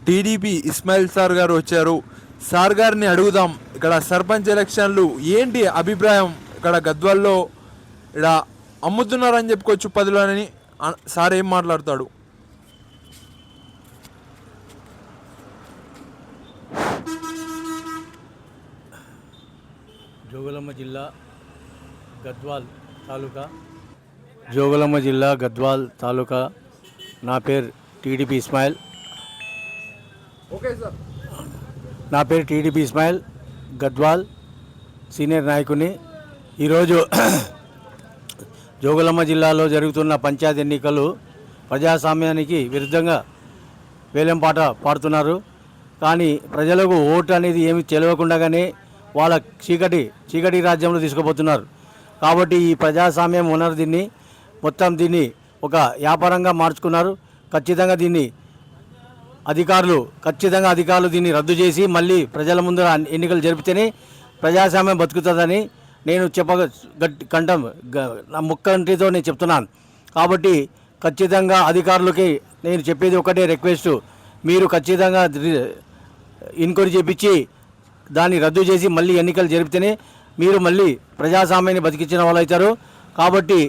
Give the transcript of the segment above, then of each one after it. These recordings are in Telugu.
టీడీపీ ఇస్మాయిల్ సార్ గారు వచ్చారు. సార్ గారిని అడుగుదాం, ఇక్కడ సర్పంచ్ ఎలక్షన్లు ఏంటి అభిప్రాయం? ఇక్కడ గద్వాల్లో ఇక్కడ అమ్ముతున్నారని చెప్పుకోవచ్చు పదిలోనని. సార్ ఏం మాట్లాడతాడు? జోగులాంబ జిల్లా జోగులాంబ జిల్లా గద్వాల్ తాలూకా. నా పేరు టీడీపీ ఇస్మాయిల్. నా పేరు టీడీపీ ఇస్మాయిల్, గద్వాల్ సీనియర్ నాయకుని. ఈరోజు జోగులాంబ జిల్లాలో జరుగుతున్న పంచాయతీ ఎన్నికలు ప్రజాస్వామ్యానికి విరుద్ధంగా వేలంపాట పాడుతున్నారు. కానీ ప్రజలకు ఓటు అనేది ఏమి తెలియకుండానే వాళ్ళ చీకటి రాజ్యంలో తీసుకుపోతున్నారు. కాబట్టి ఈ ప్రజాస్వామ్యం ఉన్నారు, దీన్ని ఒక వ్యాపారంగా మార్చుకున్నారు. ఖచ్చితంగా అధికారులు దీన్ని రద్దు చేసి మళ్ళీ ప్రజల ముందు ఎన్నికలు జరిపితేనే ప్రజాస్వామ్యం బతుకుతుందని నేను ముక్కంటితో నేను చెప్తున్నాను. కాబట్టి ఖచ్చితంగా అధికారులకి నేను చెప్పేది ఒకటే రిక్వెస్ట్, మీరు ఖచ్చితంగా ఎంక్వైరీ చేపించి దాన్ని రద్దు చేసి మళ్ళీ ఎన్నికలు జరిపితేనే మీరు మళ్ళీ ప్రజాస్వామ్యాన్ని బతికించిన వాళ్ళు అవుతారు. కాబట్టి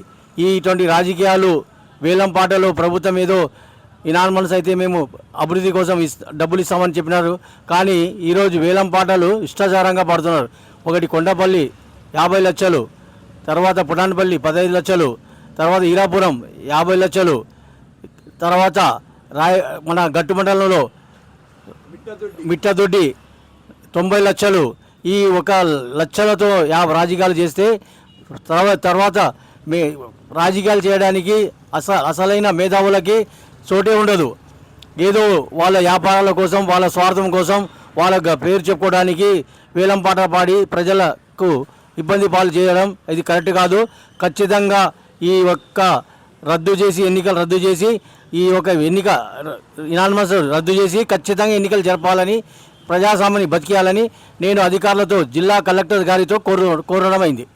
ఇటువంటి రాజకీయాలు వేలంపాటలో ప్రభుత్వం ఏదో ఇనార్మల్స్ అయితే మేము అభివృద్ధి కోసం డబ్బులు ఇస్తామని చెప్పినారు. కానీ ఈరోజు వేలంపాటలు ఇష్టాచారంగా పడుతున్నారు. ఒకటి కొండపల్లి 50 లక్షలు, తర్వాత పుటాన్పల్లి 15 లక్షలు, తర్వాత ఈరాపురం 50 లక్షలు, తర్వాత మన గట్టు మండలంలో మిట్టదొడ్డి 90 లక్షలు. ఈ 1 లక్షలతో రాజకీయాలు చేస్తే తర్వాత రాజకీయాలు చేయడానికి అసలైన మేధావులకి చోటే ఉండదు. ఏదో వాళ్ళ వ్యాపారాల కోసం, వాళ్ళ స్వార్థం కోసం, వాళ్ళ పేరు చెప్పుకోవడానికి వేలంపాట పాడి ప్రజలకు ఇబ్బంది పాలు చేయడం ఇది కరెక్ట్ కాదు. ఖచ్చితంగా ఈ ఎన్నికలు రద్దు చేసి ఇనానిమస్ రద్దు చేసి ఖచ్చితంగా ఎన్నికలు జరపాలని, ప్రజాస్వామ్యాన్ని బతికేయాలని నేను అధికారులతో జిల్లా కలెక్టర్ గారితో కోరడం అయింది.